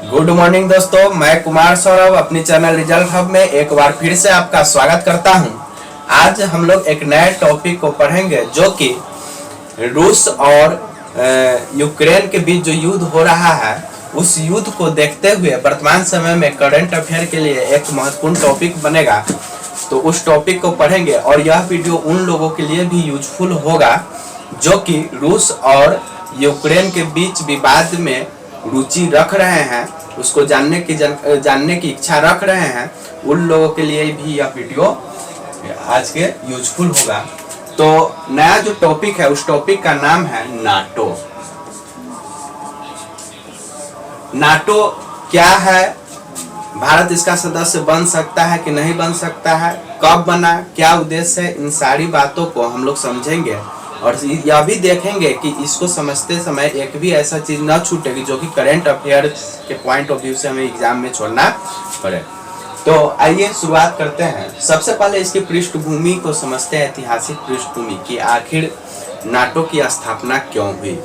Good morning दोस्तों, मैं कुमार सौरभ अपनी चैनल रिजल्ट हब में एक बार फिर से आपका स्वागत करता हूं। आज हम लोग एक नए टॉपिक को पढ़ेंगे जो कि रूस और यूक्रेन के बीच जो युद्ध हो रहा है उस युद्ध को देखते हुए वर्तमान समय में करंट अफेयर के लिए एक महत्वपूर्ण टॉपिक बनेगा। तो उस टॉपिक को पढ़ेंगे और यह वीडियो उन लोगों के लिए भी यूजफुल होगा जो कि रूस और यूक्रेन के बीच विवाद में रुचि रख रहे हैं, उसको जानने की इच्छा रख रहे हैं। उन लोगों के लिए भी यह वीडियो आज के यूजफुल होगा। तो नया जो टॉपिक है उस टॉपिक का नाम है नाटो। नाटो क्या है, भारत इसका सदस्य बन सकता है कि नहीं बन सकता है, कब बना, क्या उद्देश्य है, इन सारी बातों को हम लोग समझेंगे और यह भी देखेंगे कि इसको समझते समय एक भी ऐसा चीज न छूटेगी जो कि करंट अफेयर के पॉइंट ऑफ व्यू से हमें एग्जाम में छोड़ना पड़े। तो आइए शुरुआत करते हैं। सबसे पहले इसकी पृष्ठभूमि को समझते हैं, ऐतिहासिक पृष्ठभूमि कि आखिर नाटो की स्थापना क्यों हुई।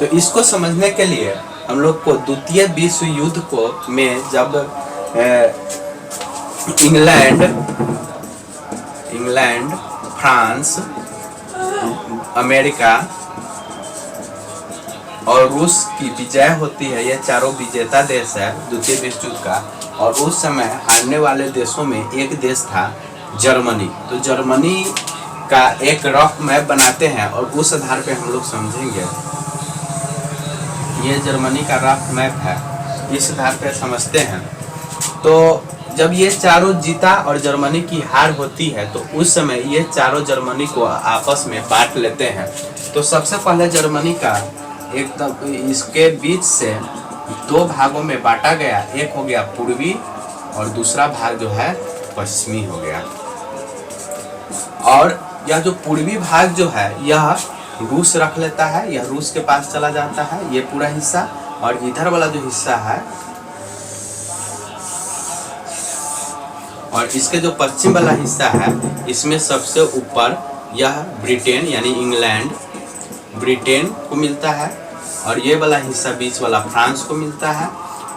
तो इसको समझने के लिए हम लोग को द्वितीय विश्व युद्ध को में जब इंग्लैंड, फ्रांस, अमेरिका और रूस की विजय होती है, ये चारों विजेता देश है द्वितीय विश्व युद्ध का। और उस समय हारने वाले देशों में एक देश था जर्मनी। तो जर्मनी का एक रफ मैप बनाते हैं और उस आधार पे हम लोग समझेंगे। ये जर्मनी का रफ मैप है, इस आधार पे समझते हैं। तो जब ये चारों जीता और जर्मनी की हार होती है तो उस समय ये चारों जर्मनी को आपस में बांट लेते हैं। तो सबसे पहले जर्मनी का इसके बीच से दो भागों में बांटा गया, एक हो गया पूर्वी और दूसरा भाग जो है पश्चिमी हो गया। और यह जो पूर्वी भाग जो है यह रूस रख लेता है, यह रूस के पास चला जाता है ये पूरा हिस्सा। और इधर वाला जो हिस्सा है और इसके जो पश्चिम वाला हिस्सा है इसमें सबसे ऊपर यह ब्रिटेन यानी इंग्लैंड, ब्रिटेन को मिलता है। और ये वाला हिस्सा बीच वाला फ्रांस को मिलता है।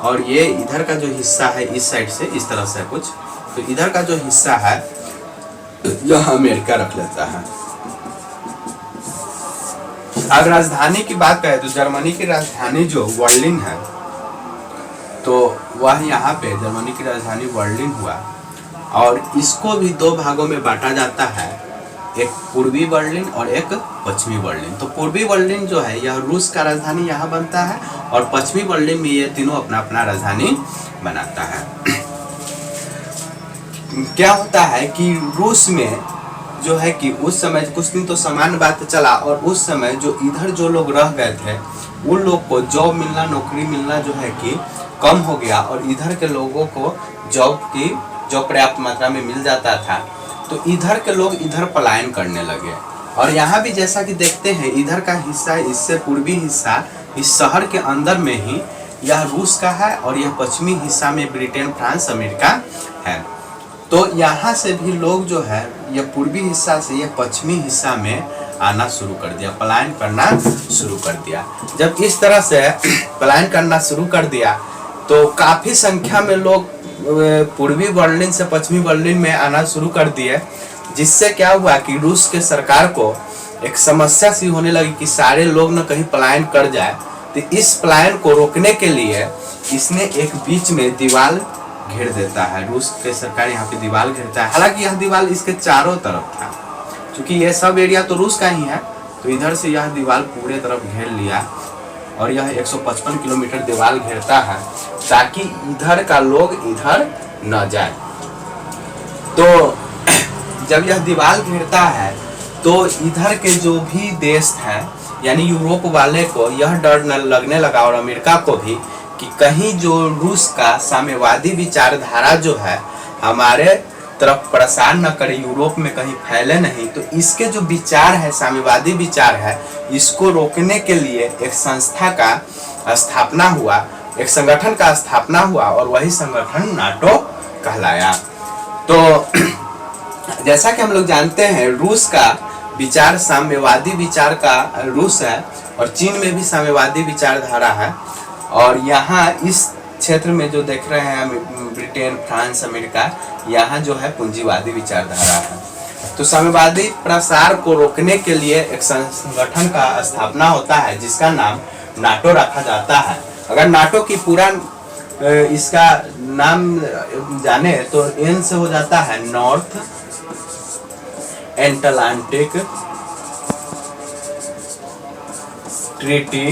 और ये इधर का जो हिस्सा है इस साइड से इस तरह से कुछ, तो इधर का जो हिस्सा है यह अमेरिका रख लेता है। अगर राजधानी की बात करें तो जर्मनी की राजधानी जो बर्लिन है, तो वह यहाँ पे जर्मनी की राजधानी बर्लिन हुआ। और इसको भी दो भागों में बांटा जाता है, एक पूर्वी बर्लिन और एक पश्चिमी बर्लिन। तो पूर्वी बर्लिन जो है यह रूस का राजधानी यहाँ बनता है और पश्चिमी बर्लिन में ये तीनों अपना अपना राजधानी बनाता है। क्या होता है कि रूस में जो है कि उस समय कुछ दिन तो सामान्य बात चला और उस समय जो इधर जो लोग रह गए थे उन लोग को जॉब मिलना, नौकरी मिलना जो है कि कम हो गया और इधर के लोगों को जॉब पर्याप्त मात्रा में मिल जाता था। तो इधर के लोग इधर पलायन करने लगे। और यहाँ भी जैसा कि देखते हैं इधर का हिस्सा, इससे पूर्वी हिस्सा इस शहर के अंदर में ही यह रूस का है और यह पश्चिमी हिस्सा में ब्रिटेन, फ्रांस, अमेरिका है। तो यहाँ से भी लोग जो है यह पूर्वी हिस्सा से यह पश्चिमी हिस्सा में आना शुरू कर दिया, पलायन करना शुरू कर दिया। जब इस तरह से पलायन करना शुरू कर दिया तो काफ़ी संख्या में लोग पूर्वी बर्लिन से पश्चिमी बर्लिन में आना शुरू कर दिए, जिससे क्या हुआ कि रूस के सरकार को एक समस्या सी होने लगी कि सारे लोग न कहीं पलायन कर जाए। तो इस पलायन को रोकने के लिए इसने एक बीच में दीवार घेर देता है। रूस के सरकार यहाँ पे दीवार घेरता है। हालांकि यह दीवार इसके चारों तरफ था, क्योंकि यह सब एरिया तो रूस का ही है। तो इधर से यह दीवार पूरे तरफ घेर लिया और यह 155 किलोमीटर दीवार घेरता है ताकि इधर का लोग इधर न जाए। तो जब यह दीवार घेरता है तो इधर के जो भी देश हैं यानी यूरोप वाले को यह डर न लगने लगा और अमेरिका को भी कि कहीं जो रूस का साम्यवादी विचारधारा जो है हमारे तरफ प्रसार न करे, यूरोप में कहीं फैले नहीं। तो इसके जो विचार है, साम्यवादी विचार है, इसको रोकने के लिए एक संस्था का स्थापना हुआ, एक संगठन का स्थापना हुआ और वही संगठन नाटो कहलाया। तो जैसा कि हम लोग जानते हैं रूस का विचार साम्यवादी विचार का रूस है और चीन में भी साम्यवादी विचारधारा है। और यहाँ इस क्षेत्र में जो देख रहे हैं ब्रिटेन, फ्रांस, अमेरिका, यहाँ जो है पूंजीवादी विचारधारा है। तो साम्यवादी प्रसार को रोकने के लिए एक संगठन का स्थापना होता है जिसका नाम नाटो रखा जाता है। अगर नाटो की पूरा इसका नाम जाने तो एन से हो जाता है नॉर्थ एटलांटिक ट्रीटी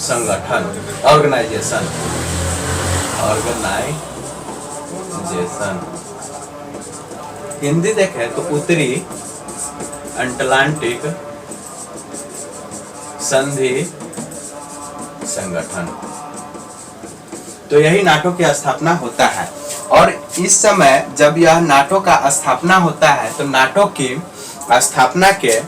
संगठन, ऑर्गेनाइजेशन। हिंदी देखें तो उत्तरी अटलांटिक संधि संगठन। तो यही नाटो की स्थापना होता है। और इस समय जब यह नाटो का स्थापना होता है तो नाटो की स्थापना के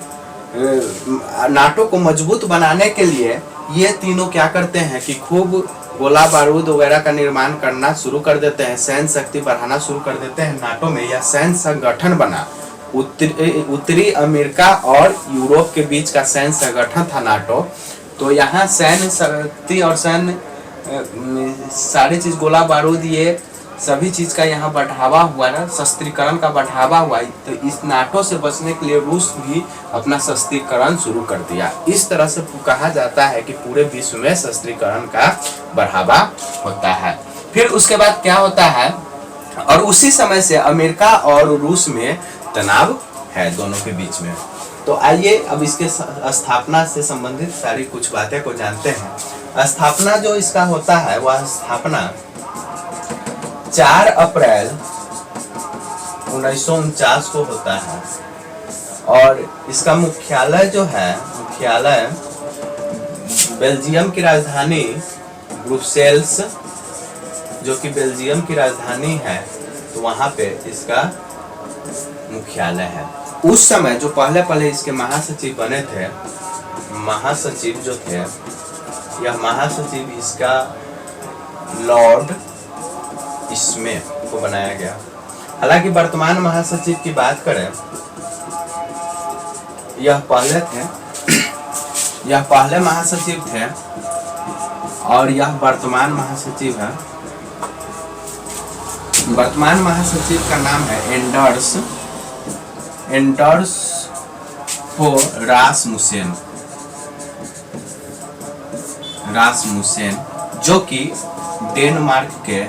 नाटो को मजबूत बनाने के लिए ये तीनों क्या करते हैं कि खूब गोला बारूद वगैरह का निर्माण करना शुरू कर देते हैं, सैन्य शक्ति बढ़ाना शुरू कर देते हैं। नाटो में यह सैन्य संगठन बना। उत्तरी अमेरिका और यूरोप के बीच का सैन्य संगठन था नाटो। तो यहाँ सैन्य शक्ति और सैन्य सारी चीज, गोला बारूद, ये सभी चीज का यहाँ बढ़ावा हुआ ना, शस्त्रीकरण का बढ़ावा हुआ। तो इस नाटो से बचने के लिए रूस भी अपना शस्त्रीकरण शुरू कर दिया। इस तरह से कहा जाता है कि पूरे विश्व में शस्त्रीकरण का बढ़ावा होता है। फिर उसके बाद क्या होता है, और उसी समय से अमेरिका और रूस में तनाव है दोनों के बीच में। तो आइए अब इसके स्थापना से संबंधित सारी कुछ बातें को जानते हैं। स्थापना जो इसका होता है वह स्थापना 4 अप्रैल 1949 को होता है। और इसका मुख्यालय जो है, मुख्यालय बेल्जियम की राजधानी ब्रुसेल्स, जो कि बेल्जियम की राजधानी है, तो वहां पे इसका मुख्यालय है। उस समय जो पहले इसके महासचिव बने थे, महासचिव जो थे, यह महासचिव इसका लॉर्ड स्मिथ को बनाया गया। हालांकि वर्तमान महासचिव की बात करें, यह पहले महासचिव थे और यह वर्तमान महासचिव है। वर्तमान महासचिव का नाम है एंडर्स फो रासमुसेन, जो कि डेनमार्क के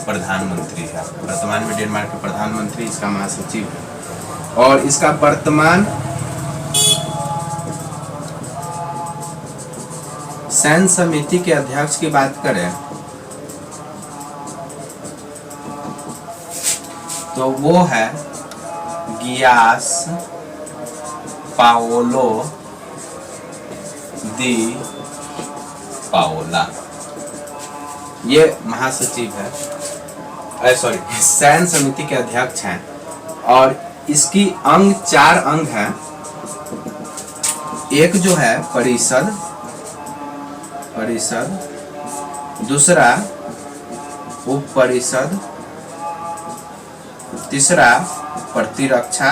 प्रधानमंत्री है। वर्तमान में डेनमार्क के प्रधानमंत्री इसका महासचिव है। और इसका वर्तमान सैन्य समिति के अध्यक्ष की बात करें तो वो है गियास पाओलो दी पाओला। ये महासचिव है, सैन्य समिति के अध्यक्ष हैं। और इसकी 4 अंग हैं। एक जो है परिषद, दूसरा उप परिषद, तीसरा प्रतिरक्षा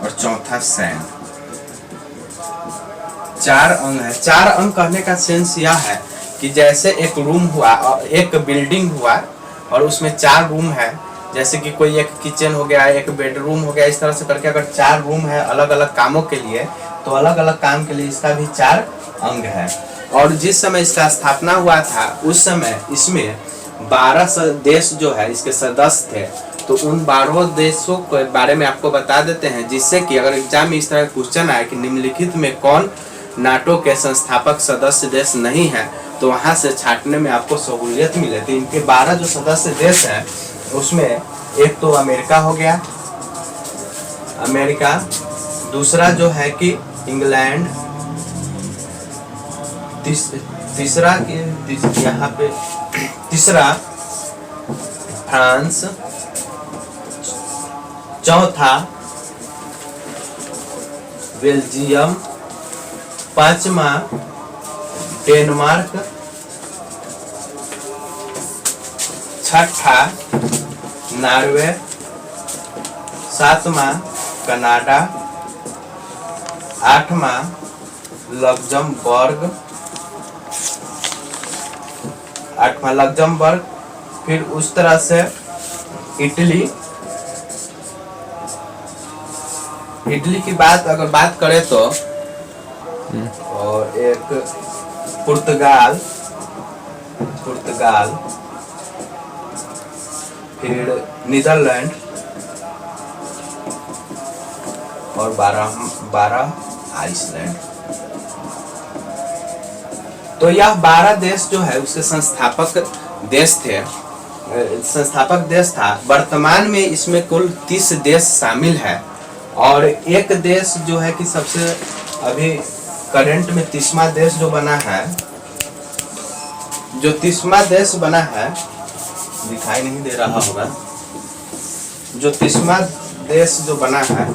और चौथा सैन्य। 4 अंग है। 4 अंग कहने का सेंस यह है कि जैसे एक रूम हुआ और एक बिल्डिंग हुआ और उसमें 4 रूम है, जैसे कि कोई एक किचन हो गया, एक बेडरूम हो गया, इस तरह से करके अगर 4 रूम है अलग अलग कामों के लिए, तो अलग अलग काम के लिए इसका भी 4 अंग है। और जिस समय इसका स्थापना हुआ था उस समय इसमें 12 देश जो है इसके सदस्य थे। तो उन 12 देशों के बारे में आपको बता देते हैं, जिससे कि अगर एग्जाम में इस तरह क्वेश्चन आए कि निम्नलिखित में कौन नाटो के संस्थापक सदस्य देश नहीं है, तो वहां से छांटने में आपको सहूलियत मिले। तो इनके 12 जो सदस्य देश हैं उसमें एक तो अमेरिका हो गया, अमेरिका, दूसरा जो है कि इंग्लैंड, तीसरा यहाँ पे तीसरा फ्रांस, चौथा बेल्जियम, 5वां डेनमार्क, 6ठा नॉर्वे, 7वां कनाडा 8वां लग्जमबर्ग, 8वां लग्जमबर्ग। फिर उस तरह से इटली, इटली की बात अगर बात करें तो, और एक पुर्तगाल, पुर्तगाल, फिर नीदरलैंड, और 12 आइसलैंड। तो यह 12 देश जो है उसके संस्थापक देश थे, संस्थापक देश था। वर्तमान में इसमें कुल 30 देश शामिल है, और एक देश जो है कि सबसे अभी करंट में 30वां देश जो बना है, जो 30वां देश बना है, दिखाई नहीं दे रहा होगा, जो 30वां देश जो बना है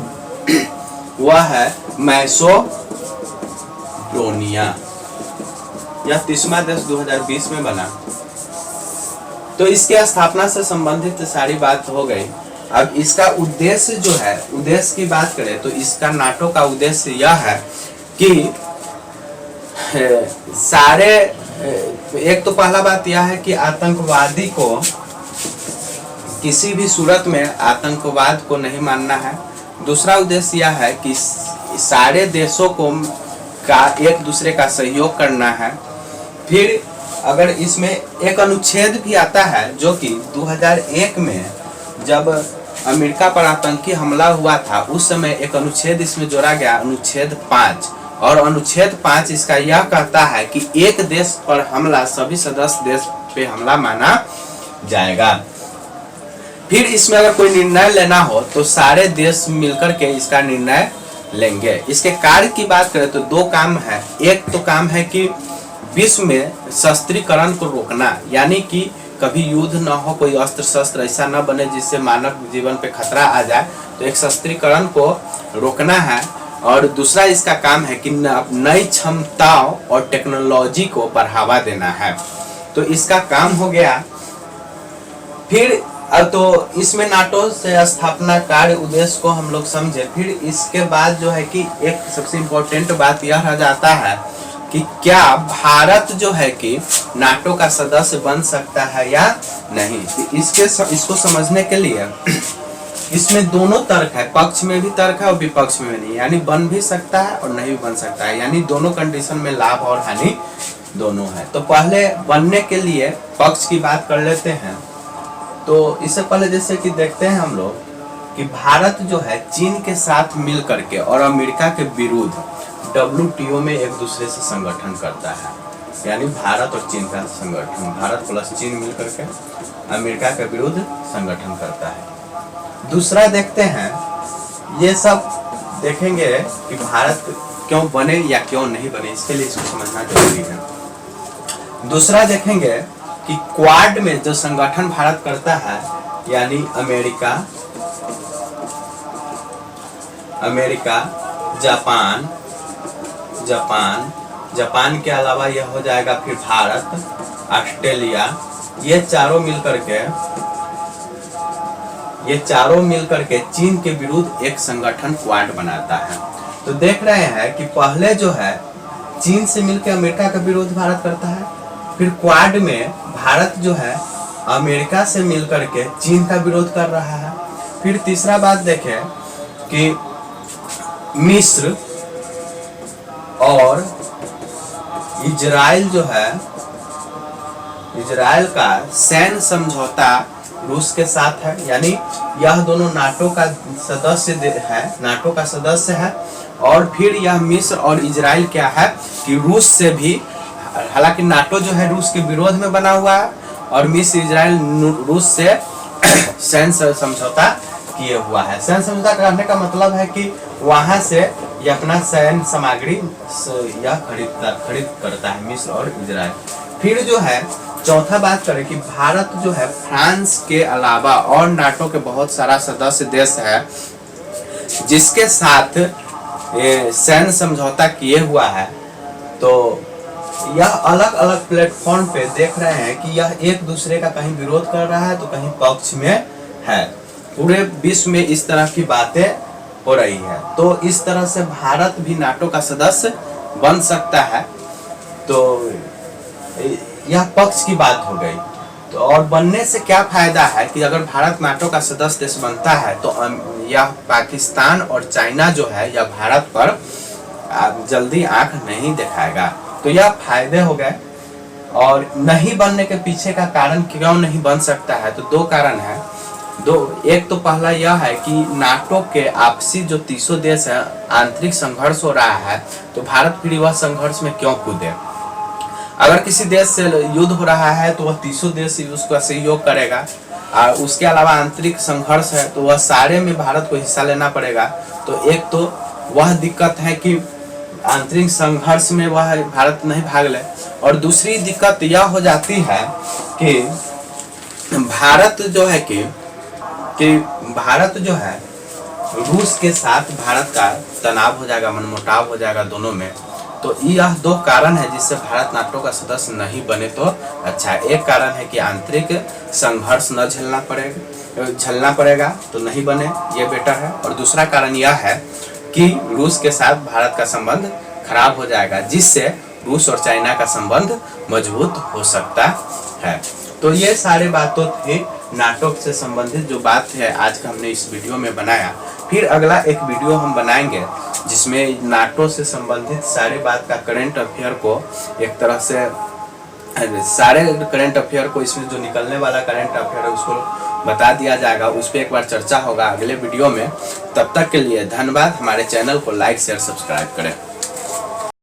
वह है मैसेडोनिया। यह 30वां देश 2020 में बना। तो इसके स्थापना से संबंधित सारी बात हो गई। अब इसका उद्देश्य जो है, उद्देश्य की बात करें तो इसका नाटो का उद्देश्य यह है कि सारे, एक तो पहला बात यह है कि आतंकवादी को किसी भी सूरत में आतंकवाद को नहीं मानना है। दूसरा उद्देश्य यह है कि सारे देशों को का एक दूसरे का सहयोग करना है। फिर अगर इसमें एक अनुच्छेद भी आता है जो कि 2001 में जब अमेरिका पर आतंकी हमला हुआ था, उस समय एक अनुच्छेद इसमें जोड़ा गया, अनुच्छेद 5। और अनुच्छेद 5 इसका यह कहता है कि एक देश पर हमला सभी सदस्य देश पे हमला माना जाएगा। फिर इसमें अगर कोई निर्णय लेना हो तो सारे देश मिलकर के इसका निर्णय लेंगे। इसके कार्य की बात करें तो 2 काम है। एक तो काम है कि विश्व में शस्त्रीकरण को रोकना, यानी कि कभी युद्ध न हो, कोई अस्त्र शस्त्र ऐसा न बने जिससे मानव जीवन पे खतरा आ जाए, तो एक शस्त्रीकरण को रोकना है। और दूसरा इसका काम है कि नई क्षमताओं और टेक्नोलॉजी को बढ़ावा देना है। तो इसका काम हो गया। फिर तो इसमें नाटो से स्थापना कार्य उद्देश्य को हम लोग समझे। फिर इसके बाद जो है कि एक सबसे इम्पोर्टेंट बात यह रह जाता है कि क्या भारत जो है कि नाटो का सदस्य बन सकता है या नहीं। तो इसको समझने के लिए इसमें दोनों तर्क है, पक्ष में भी तर्क है और विपक्ष में भी नहीं, यानी बन भी सकता है और नहीं भी बन सकता है, यानी दोनों कंडीशन में लाभ और हानि दोनों है। तो पहले बनने के लिए पक्ष की बात कर लेते हैं। तो इससे पहले जैसे कि देखते हैं हम लोग कि भारत जो है चीन के साथ मिल करके और अमेरिका के विरुद्ध WTO में एक दूसरे से संगठन करता है, यानी भारत और चीन का संगठन, भारत प्लस चीन मिल करके अमेरिका के विरुद्ध संगठन करता है। दूसरा देखते हैं, ये सब देखेंगे कि भारत क्यों बने या क्यों नहीं बने, इसके लिए इसको समझना जरूरी है। दूसरा देखेंगे कि क्वाड में जो संगठन भारत करता है, यानी अमेरिका, जापान के अलावा यह हो जाएगा फिर भारत, ऑस्ट्रेलिया, ये चारों मिलकर के चीन के विरुद्ध एक संगठन क्वाड बनाता है। तो देख रहे हैं कि पहले जो है चीन से मिलकर अमेरिका का विरोध भारत करता है, फिर क्वाड में भारत जो है अमेरिका से मिलकर के चीन का विरोध कर रहा है। फिर तीसरा बात देखें कि मिस्र और इजराइल जो है, इजराइल का सैन्य समझौता रूस के साथ है, यानी यह दोनों नाटो का सदस्य है। और फिर यह मिस्र और इजराइल क्या है कि रूस से भी, हालांकि नाटो जो है रूस के विरोध में बना हुआ है और मिस्र इजराइल रूस से सैन्य समझौता किए हुआ है। सैन्य समझौता करने का मतलब है कि वहां से ये अपना सैन्य सामग्री यह खरीद करता है, मिस्र और इजराइल। फिर जो है चौथा बात करें कि भारत जो है फ्रांस के अलावा और नाटो के बहुत सारा सदस्य देश है जिसके साथ सैन्य समझौता किए हुआ है। तो यह अलग अलग प्लेटफॉर्म पे देख रहे हैं कि यह एक दूसरे का कहीं विरोध कर रहा है तो कहीं पक्ष में है। पूरे विश्व में इस तरह की बातें हो रही है। तो इस तरह से भारत भी नाटो का सदस्य बन सकता है। तो यह पक्ष की बात हो गई। तो और बनने से क्या फायदा है कि अगर भारत नाटो का सदस्य देश बनता है तो यह पाकिस्तान और चाइना जो है यह भारत पर जल्दी आंख नहीं दिखाएगा। तो यह फायदे हो गए। और नहीं बनने के पीछे का कारण क्यों नहीं बन सकता है, तो दो कारण है। एक तो पहला यह है कि नाटो के आपसी जो 300 देश है आंतरिक संघर्ष हो रहा है, तो भारत फिर वह संघर्ष में क्यों कूदे। अगर किसी देश से युद्ध हो रहा है तो वह 300 देश उसका सहयोग करेगा, और उसके अलावा आंतरिक संघर्ष है तो वह सारे में भारत को हिस्सा लेना पड़ेगा। तो एक तो वह दिक्कत है कि आंतरिक संघर्ष में वह भारत नहीं भाग ले, और दूसरी दिक्कत यह हो जाती है कि भारत जो है रूस के साथ भारत का तनाव हो जाएगा, मनमुटाव हो जाएगा दोनों में। तो यह दो कारण है जिससे भारत नाटो का सदस्य नहीं बने तो अच्छा है। एक कारण है कि आंतरिक संघर्ष न झेलना पड़ेगा तो नहीं बने, ये बेटर है। और दूसरा कारण यह है कि रूस के साथ भारत का संबंध खराब हो जाएगा, जिससे रूस और चाइना का संबंध मजबूत हो सकता है। तो ये सारे बातों थे नाटो से संबंधित जो बात है आज का हमने इस वीडियो में बनाया। फिर अगला एक वीडियो हम बनाएंगे जिसमें नाटो से संबंधित सारे बात का करंट अफेयर को एक तरह से सारे करंट अफेयर को इसमें जो निकलने वाला करंट अफेयर है उसको बता दिया जाएगा, उस पर एक बार चर्चा होगा अगले वीडियो में। तब तक के लिए धन्यवाद। हमारे चैनल को लाइक शेयर सब्सक्राइब करें।